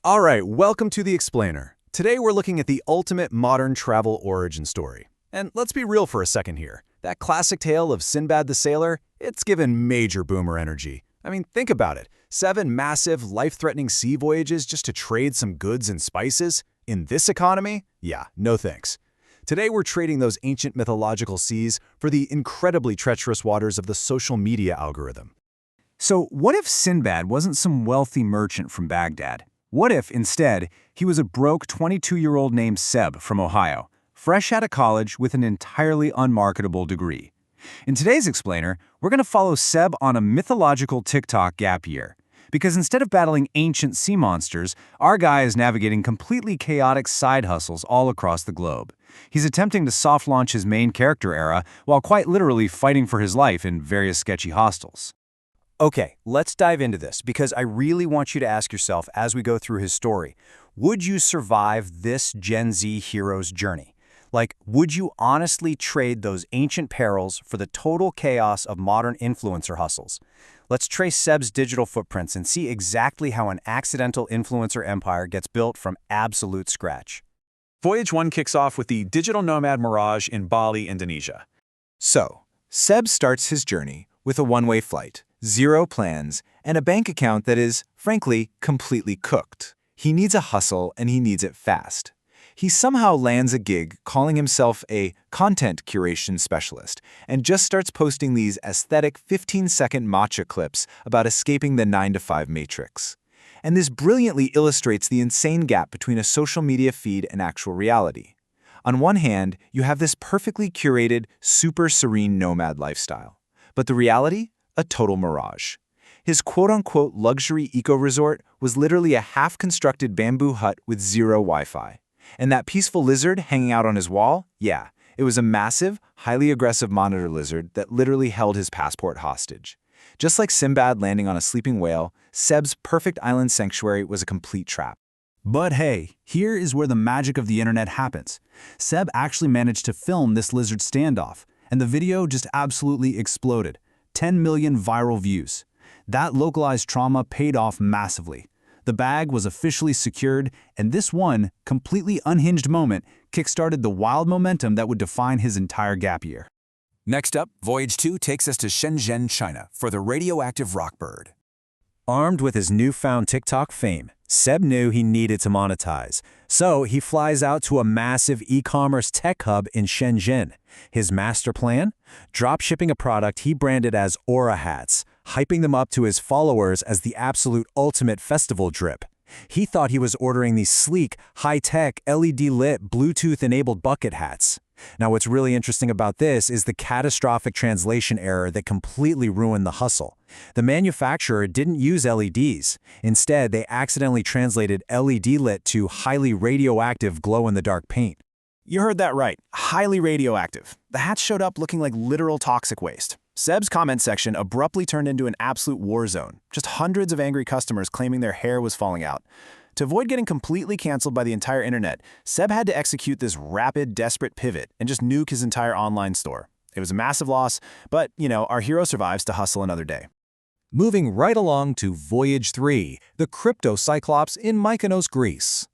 All right, welcome to The Explainer. Today we're looking at the ultimate modern travel origin story. And let's be real for a second here. That classic tale of Sinbad the Sailor, it's given major boomer energy. I mean, think about it. 7 massive, life-threatening sea voyages just to trade some goods and spices? In this economy? Yeah, no thanks. Today we're trading those ancient mythological seas for the incredibly treacherous waters of the social media algorithm. So what if Sinbad wasn't some wealthy merchant from Baghdad? What if, instead, he was a broke 22-year-old named Seb from Ohio, fresh out of college with an entirely unmarketable degree? In today's Explainer, we're going to follow Seb on a mythological TikTok gap year. Because instead of battling ancient sea monsters, our guy is navigating completely chaotic side hustles all across the globe. He's attempting to soft-launch his main character era while quite literally fighting for his life in various sketchy hostels. Okay, let's dive into this because I really want you to ask yourself as we go through his story, would you survive this Gen Z hero's journey? Like, would you honestly trade those ancient perils for the total chaos of modern influencer hustles? Let's trace Seb's digital footprints and see exactly how an accidental influencer empire gets built from absolute scratch. Voyage 1 kicks off with the digital nomad mirage in Bali, Indonesia. So, Seb starts his journey with a one-way flight, 0 plans, and a bank account that is, frankly, completely cooked. He needs a hustle and he needs it fast. He somehow lands a gig calling himself a content curation specialist and just starts posting these aesthetic 15-second matcha clips about escaping the 9-to-5 matrix. And this brilliantly illustrates the insane gap between a social media feed and actual reality. On one hand, you have this perfectly curated, super serene nomad lifestyle. But the reality? A total mirage. His quote-unquote luxury eco-resort was literally a half-constructed bamboo hut with 0 Wi-Fi. And that peaceful lizard hanging out on his wall? Yeah, it was a massive, highly aggressive monitor lizard that literally held his passport hostage. Just like Sinbad landing on a sleeping whale, Seb's perfect island sanctuary was a complete trap. But hey, here is where the magic of the internet happens. Seb actually managed to film this lizard standoff, and the video just absolutely exploded. 10 million viral views. That localized trauma paid off massively. The bag was officially secured, and this one, completely unhinged moment kickstarted the wild momentum that would define his entire gap year. Next up, Voyage 2 takes us to Shenzhen, China for the radioactive rockbird. Armed with his newfound TikTok fame, Seb knew he needed to monetize. So he flies out to a massive e-commerce tech hub in Shenzhen. His master plan? Drop shipping a product he branded as Aura hats, hyping them up to his followers as the absolute ultimate festival drip. He thought he was ordering these sleek, high-tech, LED-lit, Bluetooth-enabled bucket hats. Now what's really interesting about this is the catastrophic translation error that completely ruined the hustle. The manufacturer didn't use LEDs. Instead, they accidentally translated LED-lit to highly radioactive glow-in-the-dark paint. You heard that right, highly radioactive. The hats showed up looking like literal toxic waste. Seb's comment section abruptly turned into an absolute war zone, just hundreds of angry customers claiming their hair was falling out. To avoid getting completely canceled by the entire internet, Seb had to execute this rapid, desperate pivot and just nuke his entire online store. It was a massive loss, but, our hero survives to hustle another day. Moving right along to Voyage 3, the crypto cyclops in Mykonos, Greece.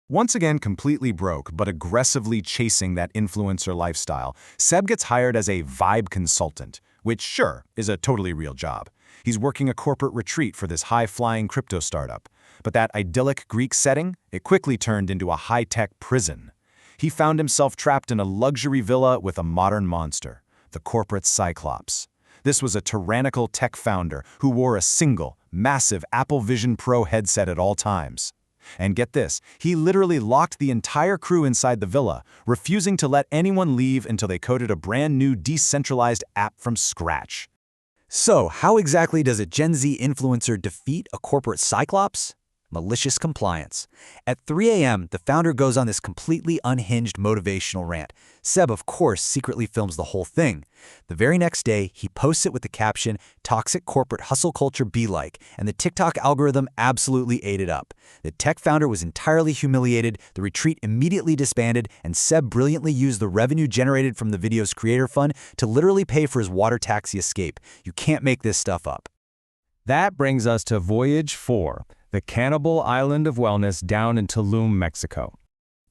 Once again completely broke, but aggressively chasing that influencer lifestyle, Seb gets hired as a vibe consultant, which, sure, is a totally real job. He's working a corporate retreat for this high-flying crypto startup. But that idyllic Greek setting, it quickly turned into a high-tech prison. He found himself trapped in a luxury villa with a modern monster, the corporate Cyclops. This was a tyrannical tech founder who wore a single, massive Apple Vision Pro headset at all times. And get this, he literally locked the entire crew inside the villa, refusing to let anyone leave until they coded a brand new decentralized app from scratch. So, how exactly does a Gen Z influencer defeat a corporate cyclops? Malicious compliance. At 3 a.m., the founder goes on this completely unhinged motivational rant. Seb, of course, secretly films the whole thing. The very next day, he posts it with the caption, "Toxic corporate hustle culture be like," and the TikTok algorithm absolutely ate it up. The tech founder was entirely humiliated, the retreat immediately disbanded, and Seb brilliantly used the revenue generated from the video's creator fund to literally pay for his water taxi escape. You can't make this stuff up. That brings us to Voyage 4, the cannibal island of wellness down in Tulum, Mexico.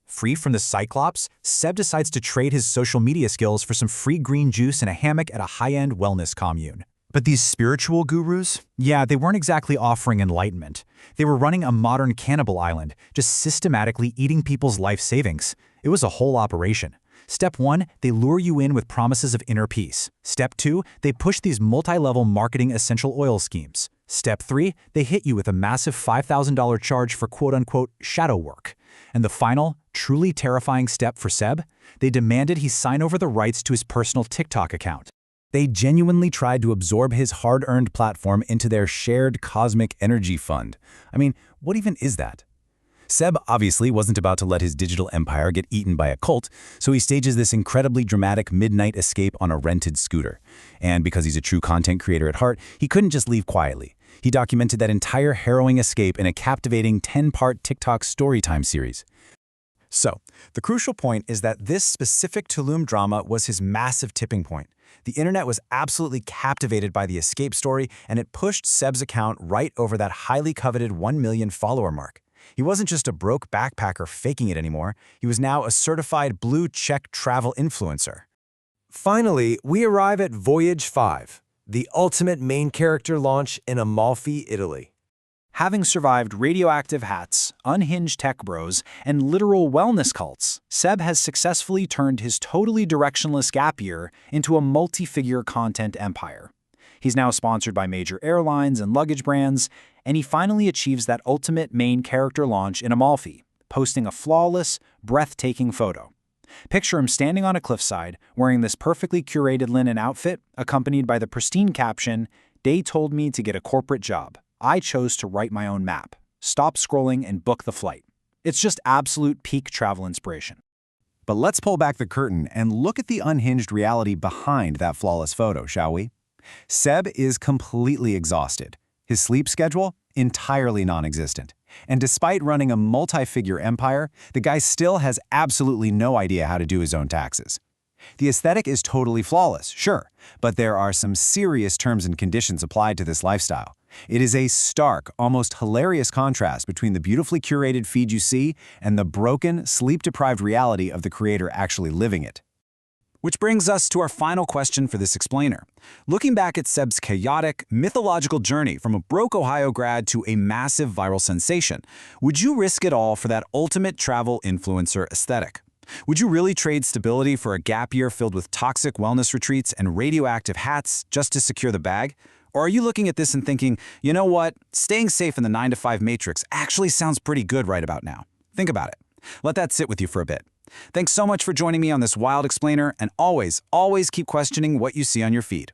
Free from the Cyclops, Seb decides to trade his social media skills for some free green juice and a hammock at a high-end wellness commune. But these spiritual gurus? Yeah, they weren't exactly offering enlightenment. They were running a modern cannibal island, just systematically eating people's life savings. It was a whole operation. Step 1, they lure you in with promises of inner peace. Step 2, they push these multi-level marketing essential oil schemes. Step 3, they hit you with a massive $5,000 charge for quote-unquote shadow work. And the final, truly terrifying step for Seb? They demanded he sign over the rights to his personal TikTok account. They genuinely tried to absorb his hard-earned platform into their shared cosmic energy fund. I mean, what even is that? Seb obviously wasn't about to let his digital empire get eaten by a cult, so he stages this incredibly dramatic midnight escape on a rented scooter. And because he's a true content creator at heart, he couldn't just leave quietly. He documented that entire harrowing escape in a captivating 10-part TikTok storytime series. So, the crucial point is that this specific Tulum drama was his massive tipping point. The internet was absolutely captivated by the escape story, and it pushed Seb's account right over that highly coveted 1 million follower mark. He wasn't just a broke backpacker faking it anymore. He was now a certified blue-check travel influencer. Finally, we arrive at Voyage 5, the ultimate main character launch in Amalfi, Italy. Having survived radioactive hats, unhinged tech bros, and literal wellness cults, Seb has successfully turned his totally directionless gap year into a multi-figure content empire. He's now sponsored by major airlines and luggage brands, and he finally achieves that ultimate main character launch in Amalfi, posting a flawless, breathtaking photo. Picture him standing on a cliffside, wearing this perfectly curated linen outfit, accompanied by the pristine caption, "They told me to get a corporate job. I chose to write my own map. Stop scrolling and book the flight." It's just absolute peak travel inspiration. But let's pull back the curtain and look at the unhinged reality behind that flawless photo, shall we? Seb is completely exhausted. His sleep schedule? Entirely non-existent. And despite running a multi-figure empire, the guy still has absolutely no idea how to do his own taxes. The aesthetic is totally flawless, sure, but there are some serious terms and conditions applied to this lifestyle. It is a stark, almost hilarious contrast between the beautifully curated feed you see and the broken, sleep-deprived reality of the creator actually living it. Which brings us to our final question for this explainer. Looking back at Seb's chaotic, mythological journey from a broke Ohio grad to a massive viral sensation, would you risk it all for that ultimate travel influencer aesthetic? Would you really trade stability for a gap year filled with toxic wellness retreats and radioactive hats just to secure the bag? Or are you looking at this and thinking, you know what, staying safe in the 9-to-5 matrix actually sounds pretty good right about now? Think about it. Let that sit with you for a bit. Thanks so much for joining me on this wild explainer, and always keep questioning what you see on your feed.